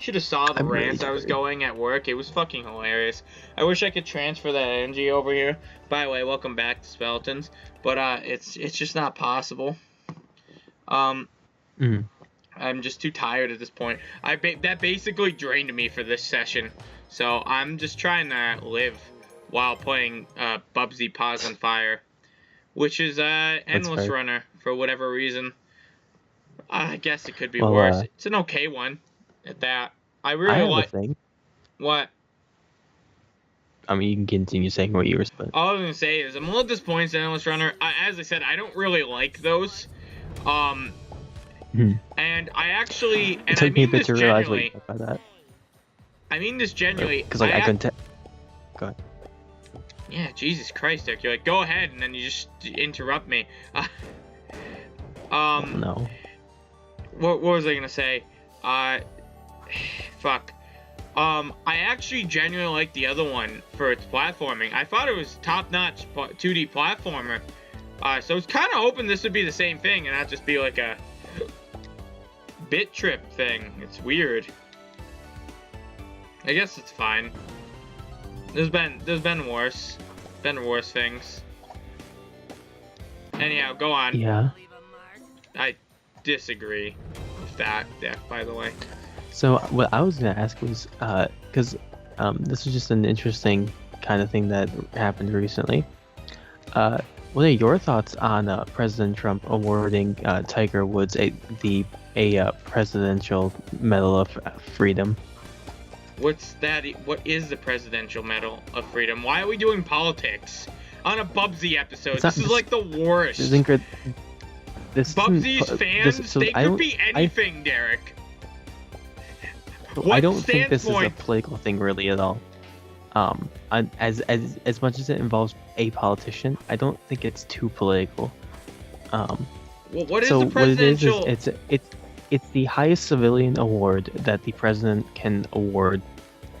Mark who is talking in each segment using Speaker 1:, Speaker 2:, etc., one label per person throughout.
Speaker 1: Should have saw the rants I was going at work. It was fucking hilarious. I wish I could transfer that energy over here. By the way, welcome back to Speletons. But it's just not possible. I'm just too tired at this point. That basically drained me for this session. So I'm just trying to live while playing Bubsy Paws on Fire, which is Endless Runner for whatever reason. I guess it could be worse. It's an okay one at that. I really like. What?
Speaker 2: I mean, you can continue saying what you were saying.
Speaker 1: All I was gonna say is I'm a little disappointed in Endless Runner. As I said, I don't really like those. And I actually, and
Speaker 2: it took me a bit to realize what you meant by that.
Speaker 1: I mean this genuinely.
Speaker 2: Because like I couldn't. Go ahead.
Speaker 1: Yeah, Jesus Christ, Dick. You're like, go ahead, and then you just interrupt me.
Speaker 2: No.
Speaker 1: What was I gonna say? Fuck. I actually genuinely like the other one for its platforming. I thought it was top-notch 2D platformer. So I was kind of hoping this would be the same thing and not just be like a Bit.Trip thing. It's weird. I guess it's fine. There's been worse. Been worse things. Anyhow, go on.
Speaker 2: Yeah.
Speaker 1: I disagree with that, by the way.
Speaker 2: So what I was gonna ask was, because this was just an interesting kind of thing that happened recently. What are your thoughts on President Trump awarding Tiger Woods a Presidential Medal of Freedom?
Speaker 1: What's that? What is the Presidential Medal of Freedom? Why are we doing politics on a Bubsy episode? This is like the worst.
Speaker 2: Zinker,
Speaker 1: Bubsy's fans, they could be anything, Derek.
Speaker 2: I don't think this is a political thing really at all. As much as it involves a politician, I don't think it's too political.
Speaker 1: Well, what is the presidential?
Speaker 2: What it is it's the highest civilian award that the president can award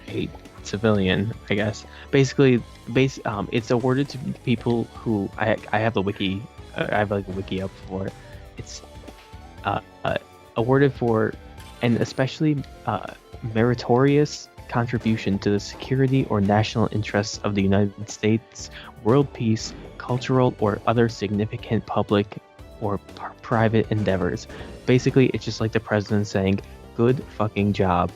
Speaker 2: a civilian, I guess. Basically, it's awarded to people who I have the wiki. I have like a wiki up for it. It's awarded for an especially meritorious contribution to the security or national interests of the United States, world peace, cultural or other significant public or private endeavors. Basically, it's just like the president saying, "Good fucking job."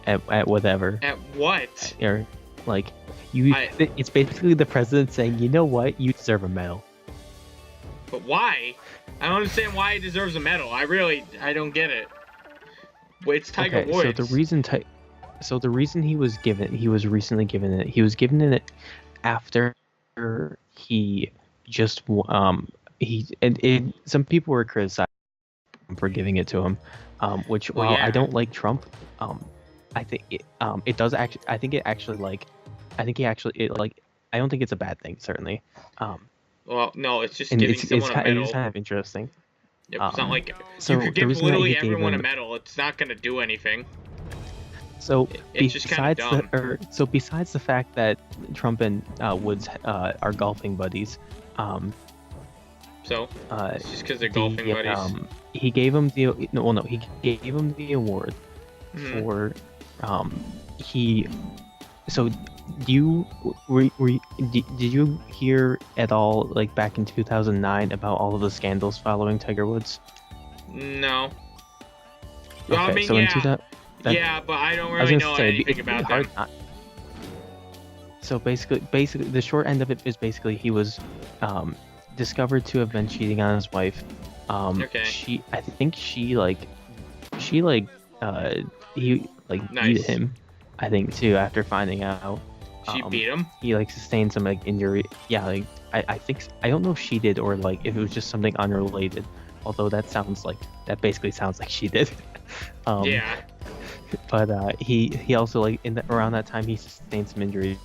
Speaker 2: At whatever.
Speaker 1: At what?
Speaker 2: Or like it's basically the president saying, "You know what? You deserve a medal."
Speaker 1: But why? I don't understand why he deserves a medal. I don't get it. Wait, it's Tiger Woods.
Speaker 2: So the reason he was recently given it. He was given it after he just some people were criticizing him for giving it to him, which while I don't like Trump, I think it does actually. I think I don't think it's a bad thing, certainly.
Speaker 1: Well, no, it's just giving someone a medal.
Speaker 2: It's kind of interesting.
Speaker 1: It's not like you could give literally everyone a medal. It's not gonna do anything.
Speaker 2: So
Speaker 1: it's just kind of dumb.
Speaker 2: Besides the fact that Trump and Woods are golfing buddies,
Speaker 1: it's just because they're golfing buddies.
Speaker 2: He gave him he gave him the award for So, did you hear at all, like back in 2009, about all of the scandals following Tiger Woods?
Speaker 1: No.
Speaker 2: Okay,
Speaker 1: well, I mean,
Speaker 2: so
Speaker 1: yeah, but I don't really know anything about that.
Speaker 2: So basically, the short end of it is basically he was discovered to have been cheating on his wife.
Speaker 1: Okay.
Speaker 2: He beat him. I think too, after finding out.
Speaker 1: She beat him?
Speaker 2: He sustained some injury. Yeah, I think I don't know if she did or if it was just something unrelated. Although that basically sounds like she did.
Speaker 1: Yeah.
Speaker 2: But he also around that time he sustained some injuries,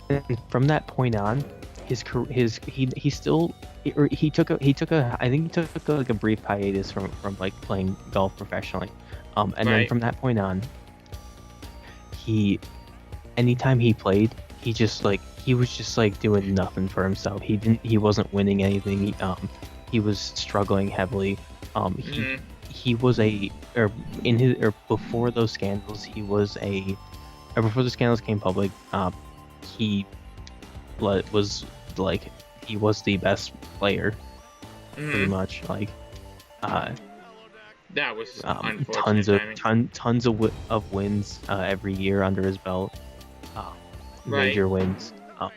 Speaker 2: and from that point on, he took a brief hiatus from playing golf professionally, and then from that point on, anytime he played, he was just doing nothing for himself. He wasn't winning anything. He was struggling heavily. he was or in his or before those scandals he was or before the scandals came public, he was like he was the best player, pretty much. Like
Speaker 1: that was unfortunate.
Speaker 2: tons of wins every year under his belt, major wins,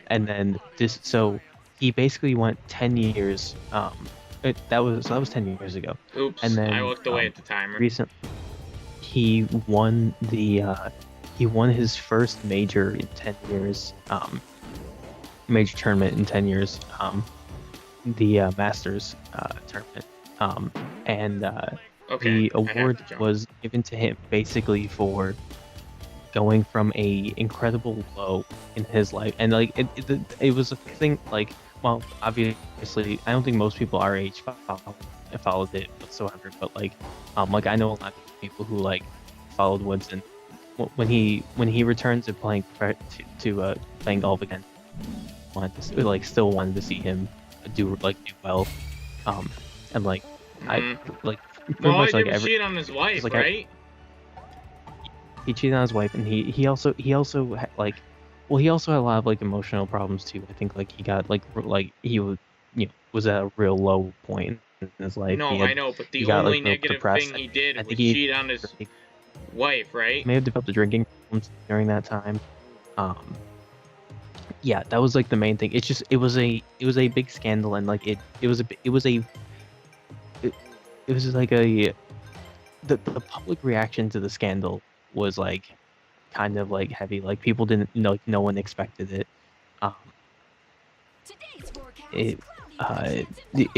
Speaker 2: and then so he basically went 10 years. That was 10 years ago.
Speaker 1: Oops,
Speaker 2: and then
Speaker 1: I looked away at the timer.
Speaker 2: He won his first major in 10 years, major tournament in 10 years, the Masters tournament, and the award was given to him basically for going from a incredible low in his life, and like it was a thing, like, well, obviously I don't think most people our age followed it whatsoever, but like I know a lot of people who like followed Woodson when he returned to playing playing golf again. Still wanted to see him do well, and like I like pretty much
Speaker 1: like cheat on his wife,
Speaker 2: like,
Speaker 1: right?
Speaker 2: He cheated on his wife, and he also had, like, well, he also had a lot of like emotional problems too. I think like he got like he was was at a real low point in his life.
Speaker 1: No, I know, but the only negative thing he did was cheat on his wife, right?
Speaker 2: He may have developed drinking problems during that time. Yeah, that was like the main thing. It's just it was a big scandal, and like it was like the public reaction to the scandal was like kind of like heavy. Like people didn't know, no one expected it. It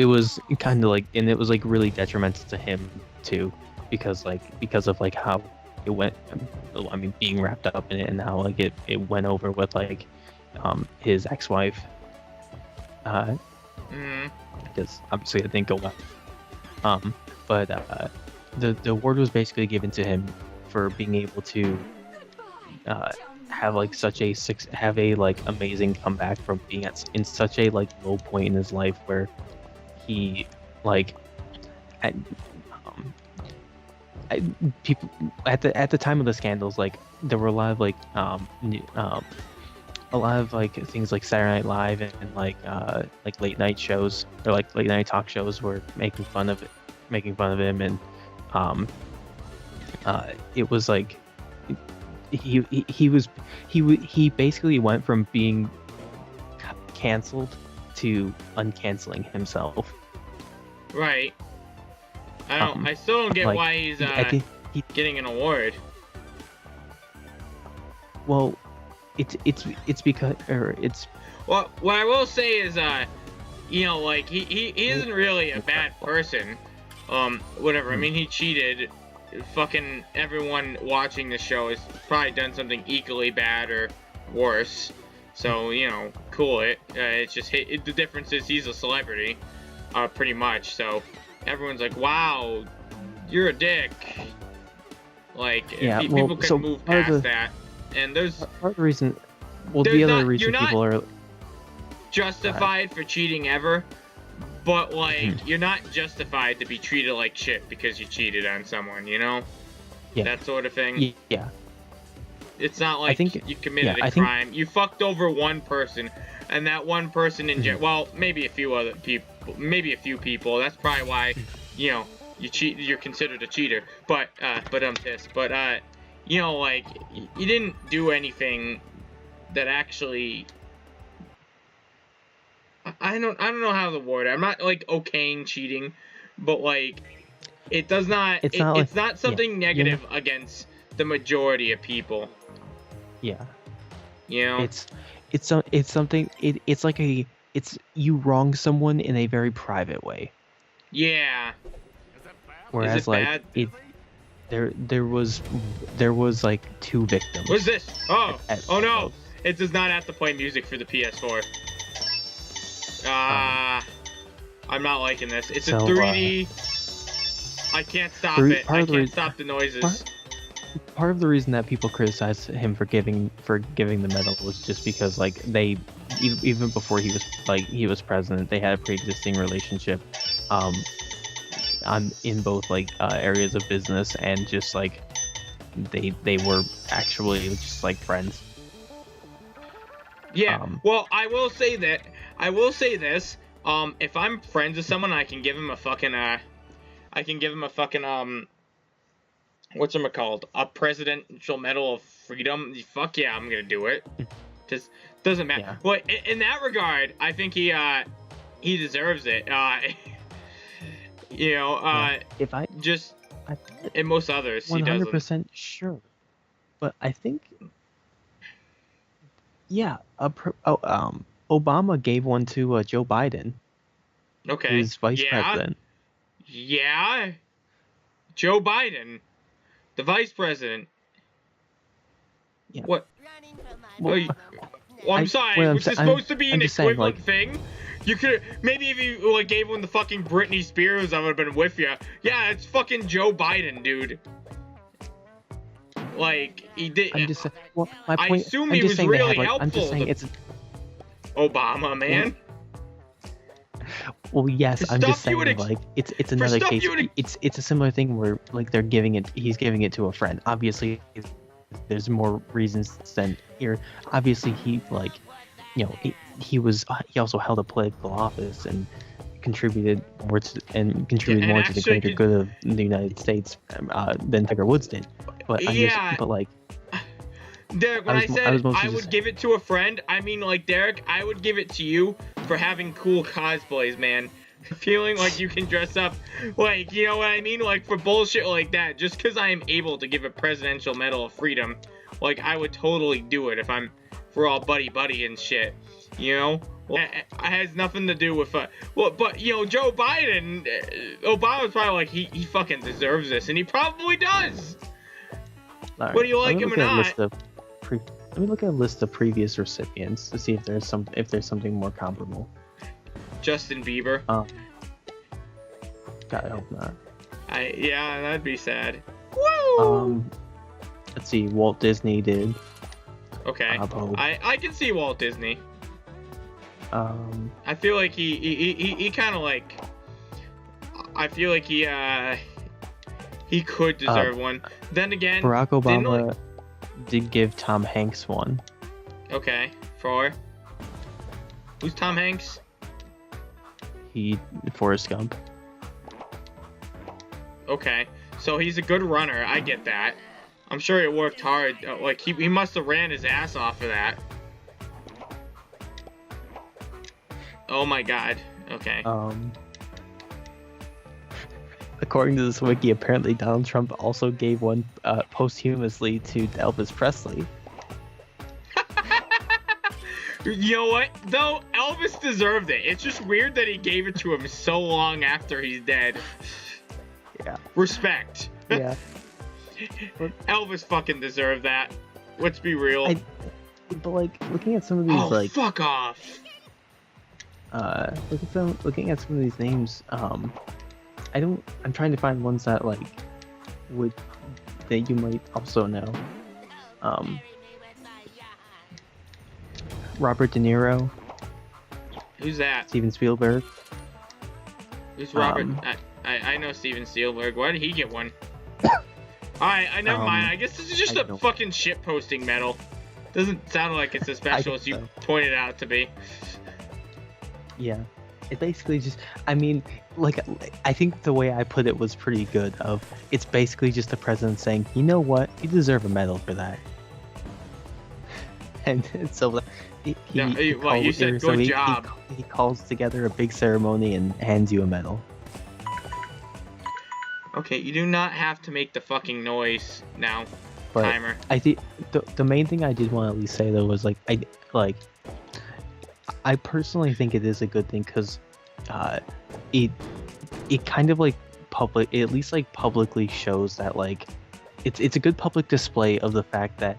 Speaker 2: was kind of like, and it was like really detrimental to him too, because of like how it went. I mean, being wrapped up in it, and how like it went over with like his ex-wife. Because obviously it didn't go well. But the award was basically given to him for being able to have like have a like amazing comeback from being in such a like low point in his life, where he like people at the time of the scandals, like there were a lot of like things like Saturday Night Live and like late night shows, or like late night talk shows, were making fun of him, and it was like he basically went from being canceled to uncanceling himself.
Speaker 1: Right. I still don't get why he's getting an award.
Speaker 2: Well, it's because, or it's.
Speaker 1: Well, what I will say is, like he isn't really a bad person. Whatever. I mean, he cheated. Fucking everyone watching the show has probably done something equally bad or worse. So cool. It's just the difference is he's a celebrity, pretty much. So everyone's like, "Wow, you're a dick." Like, people can move past that. And there's
Speaker 2: part of the reason. Well, the other reason people are
Speaker 1: justified for cheating ever, but like you're not justified to be treated like shit because you cheated on someone, Yeah. That sort of thing.
Speaker 2: Yeah.
Speaker 1: It's not like you committed a crime. You fucked over one person, and that one person well, maybe a few other people, maybe a few people. That's probably why, you cheat. You're considered a cheater. But I'm pissed. But like you didn't do anything that actually. I don't know how to word it. I'm not like okaying cheating, but like it does not. It's not something negative against the majority of people.
Speaker 2: Yeah.
Speaker 1: It's
Speaker 2: something. It's like it's you wrong someone in a very private way.
Speaker 1: Yeah.
Speaker 2: Whereas
Speaker 1: is it
Speaker 2: like
Speaker 1: bad?
Speaker 2: there was like 2 victims.
Speaker 1: What's this? Oh no! It does not have to play music for the PS4. I'm not liking this. It's a 3D. I can't stop it. I can't stop the noises.
Speaker 2: Part of the reason that people criticize him for giving the medal was just because like they even before he was president, they had a pre-existing relationship. on in both like areas of business, and just like they were actually just like friends.
Speaker 1: Yeah. Well, I will say that. I will say this. If I'm friends with someone, I can give him a fucking whatchamacallit, a Presidential Medal of Freedom. Fuck yeah, I'm gonna do it. Just doesn't matter.
Speaker 2: Yeah.
Speaker 1: Well, in that regard, I think he deserves it. You know,
Speaker 2: If I
Speaker 1: just in most others, he doesn't.
Speaker 2: 100% sure, but I think Obama gave one to Joe Biden,
Speaker 1: Okay.
Speaker 2: his vice president.
Speaker 1: Yeah. Joe Biden, the vice president.
Speaker 2: Yeah.
Speaker 1: What?
Speaker 2: Well,
Speaker 1: I'm sorry.
Speaker 2: well,
Speaker 1: Was this supposed to be an
Speaker 2: just saying,
Speaker 1: equivalent
Speaker 2: like,
Speaker 1: thing? You could maybe if you like gave one the fucking Britney Spears, I would have been with you. Yeah, it's fucking Joe Biden, dude. Like he did.
Speaker 2: I'm just saying. Well, my point.
Speaker 1: I assume
Speaker 2: I'm
Speaker 1: he
Speaker 2: just
Speaker 1: was
Speaker 2: saying they
Speaker 1: really
Speaker 2: had, like,
Speaker 1: helpful.
Speaker 2: I'm just saying it's.
Speaker 1: Obama, man.
Speaker 2: Well, yes,
Speaker 1: The
Speaker 2: I'm just
Speaker 1: stuff you
Speaker 2: saying,
Speaker 1: would
Speaker 2: like, it's another
Speaker 1: stuff
Speaker 2: case.
Speaker 1: you would-
Speaker 2: It's a similar thing where like he's giving it to a friend. Obviously, there's more reasons than here. Obviously, he like, you know, he also held a political office and contributed more to the greater good of the United States than Tiger Woods did. But like.
Speaker 1: Derek, when I said I would
Speaker 2: just
Speaker 1: give it to a friend, I mean, like, Derek, I would give it to you for having cool cosplays, man. Feeling like you can dress up, like, you know what I mean? Like, for bullshit like that, just because I am able to give a Presidential Medal of Freedom, like, I would totally do it if we're all buddy-buddy and shit, you know? Well, it has nothing to do with, but, you know, Joe Biden, Obama's probably like, he fucking deserves this, and he probably does.
Speaker 2: Right.
Speaker 1: Whether you like him or not.
Speaker 2: Let me look at a list of previous recipients to see if there's something more comparable.
Speaker 1: Justin Bieber.
Speaker 2: God, I hope not.
Speaker 1: Yeah, that'd be sad. Woo!
Speaker 2: Let's see. Walt Disney did.
Speaker 1: Okay. I can see Walt Disney. I feel like he kind of like. I feel like he could deserve one. Then again,
Speaker 2: Barack Obama did give Tom Hanks one.
Speaker 1: Okay. For? Who's Tom Hanks?
Speaker 2: Forrest Gump.
Speaker 1: Okay. So he's a good runner. I get that. I'm sure he worked hard. Like, he must have ran his ass off for that. Oh my god. Okay.
Speaker 2: According to this wiki, apparently Donald Trump also gave one posthumously to Elvis Presley.
Speaker 1: You know what? Though, Elvis deserved it. It's just weird that he gave it to him so long after he's dead.
Speaker 2: Yeah.
Speaker 1: Respect.
Speaker 2: Yeah.
Speaker 1: Elvis fucking deserved that. Let's be real.
Speaker 2: But, like, looking at some of these, like...
Speaker 1: fuck off!
Speaker 2: Looking at some of these names, I'm trying to find ones that, like, that you might also know. Robert De Niro.
Speaker 1: Who's that?
Speaker 2: Steven Spielberg.
Speaker 1: Who's Robert? I know Steven Spielberg. Why did he get one? Alright, never mind. I guess this is just a fucking shit posting medal. Doesn't sound like it's as special as you pointed out to be.
Speaker 2: Yeah. It basically just, I mean, like, I think the way I put it was pretty good. It's basically just the president saying, you know what, you deserve a medal for that. And so he calls together a big ceremony and hands you a medal.
Speaker 1: Okay, you do not have to make the fucking noise now,
Speaker 2: but
Speaker 1: timer.
Speaker 2: I think the main thing I did want to at least say though was I personally think it is a good thing because it kind of like at least like publicly shows that like it's a good public display of the fact that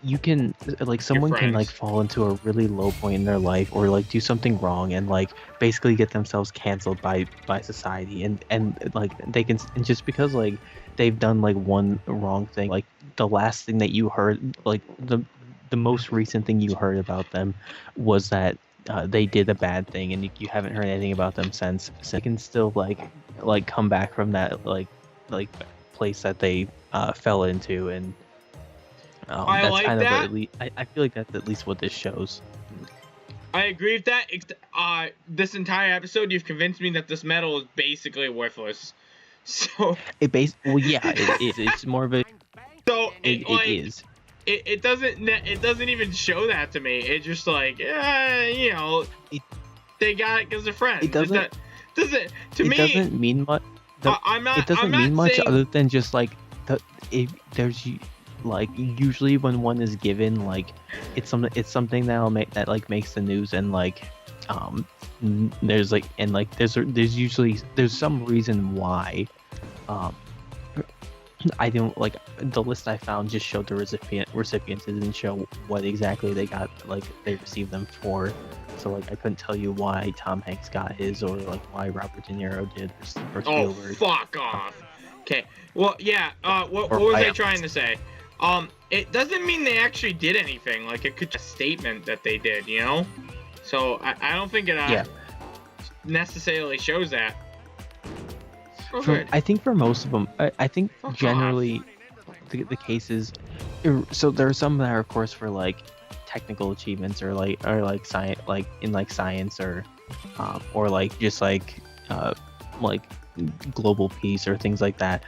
Speaker 2: you can like someone can like fall into a really low point in their life or like do something wrong and like basically get themselves canceled by society and like they can, and just because like they've done like one wrong thing, like the last thing that you heard, like the most recent thing you heard about them was that they did a bad thing, and you haven't heard anything about them since. So they can still like come back from that like place that they fell into, and
Speaker 1: I
Speaker 2: that's
Speaker 1: like
Speaker 2: kind of
Speaker 1: that.
Speaker 2: at least I feel like that's at least what this shows.
Speaker 1: I agree with that. This entire episode, you've convinced me that this medal is basically worthless. So
Speaker 2: It's more of a
Speaker 1: so
Speaker 2: it is.
Speaker 1: It doesn't even show that to me. It's just like you know, they got it because they're friends.
Speaker 2: It doesn't
Speaker 1: to me.
Speaker 2: It doesn't mean much.
Speaker 1: I'm not.
Speaker 2: It doesn't
Speaker 1: I'm not
Speaker 2: mean much
Speaker 1: saying,
Speaker 2: other than just like there's like usually when one is given like it's something that like makes the news, and like there's like and like there's usually some reason why I don't like the list I found just showed the recipients. It didn't show what exactly they got, like they received them for. So like I couldn't tell you why Tom Hanks got his, or like why Robert De Niro did, or Spielberg.
Speaker 1: Oh, fuck off. Okay. Well, yeah. What was I trying to say? It doesn't mean they actually did anything. Like, it could just a statement that they did, you know? So, I don't think it necessarily shows that.
Speaker 2: I think for most of them, I think generally the cases, so there are some that are, of course, for, like, technical achievements, or like science, like, in, like, science, or like, just, like global peace or things like that,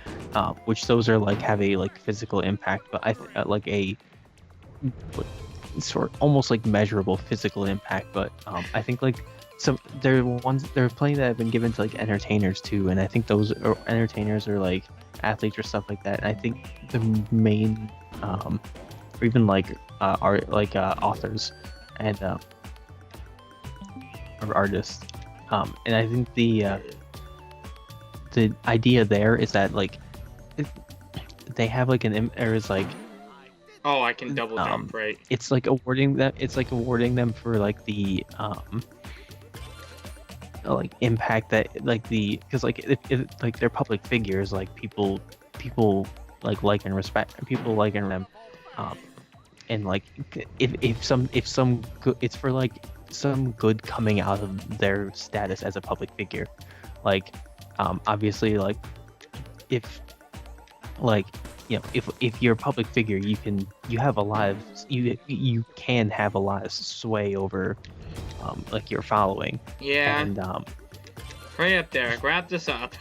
Speaker 2: which those are like have a like physical impact, but like a sort almost like measurable physical impact. But I think like there are plenty that have been given to like entertainers too, and I think those are entertainers or like athletes or stuff like that. And I think the main or even like art, like authors and or artists, and I think the idea there is that like they have like or is like,
Speaker 1: oh, I can double jump, right?
Speaker 2: It's like awarding them for like the like impact that like because like if like they're public figures, like people like and respect people like and them, and like if some good, it's for like some good coming out of their status as a public figure, like obviously like if like if you're a public figure, you can have a lot of sway over like your following.
Speaker 1: Yeah.
Speaker 2: And
Speaker 1: hurry up, Derek, wrap this up.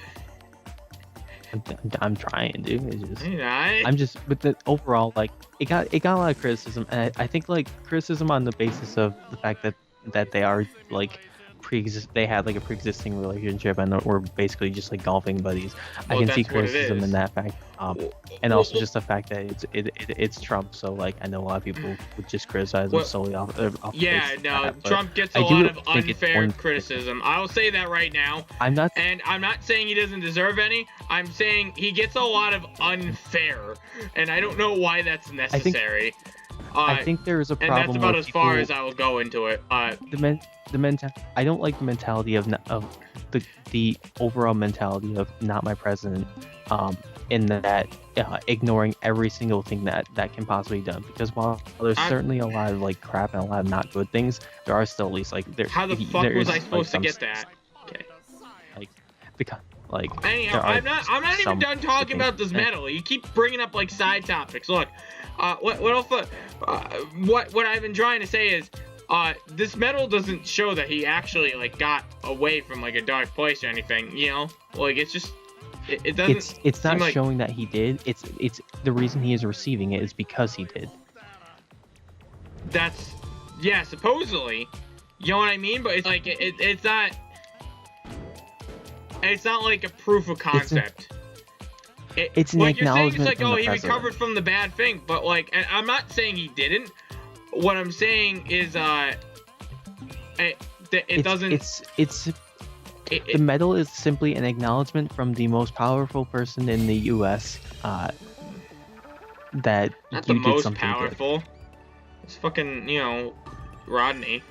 Speaker 2: I'm trying, dude. It's just,
Speaker 1: right.
Speaker 2: I'm just, but the overall, like it got a lot of criticism, and I think like criticism on the basis of the fact that they are like they had like a pre-existing relationship and were basically just like golfing buddies. I can see criticism in that fact, and also just the fact that it's Trump. So like I know a lot of people would just criticize him solely off.
Speaker 1: Yeah, no, Trump gets a lot of unfair criticism. I'll say that right now. I'm not saying he doesn't deserve any. I'm saying he gets a lot of unfair, and I don't know why that's necessary.
Speaker 2: I think there is a problem.
Speaker 1: And that's about as far as I will go into it. I
Speaker 2: don't like the mentality of the overall mentality of not my president, in that ignoring every single thing that can possibly be done. Because while there's certainly a lot of like crap and a lot of not good things, there are still at least like there.
Speaker 1: How the fuck was I supposed to get that? Okay. Anyhow, I'm not even done talking about this medal. You keep bringing up like side topics. Look, what I've been trying to say is, this medal doesn't show that he actually like got away from like a dark place or anything. You know, like it's just it doesn't.
Speaker 2: It's not showing that he did. It's the reason he is receiving it is because he did.
Speaker 1: That's supposedly. You know what I mean? But it's like it's not. It's not like a proof of concept.
Speaker 2: It's an acknowledgement.
Speaker 1: You're saying it's like,
Speaker 2: from the
Speaker 1: he recovered from the bad thing, but like, and I'm not saying he didn't. What I'm saying is, it doesn't.
Speaker 2: The medal is simply an acknowledgement from the most powerful person in the U.S. That
Speaker 1: not
Speaker 2: you
Speaker 1: the
Speaker 2: did
Speaker 1: most
Speaker 2: something
Speaker 1: powerful.
Speaker 2: Good.
Speaker 1: It's fucking, Rodney.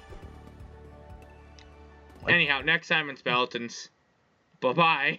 Speaker 1: Anyhow, next time in Speletons. Bye-bye.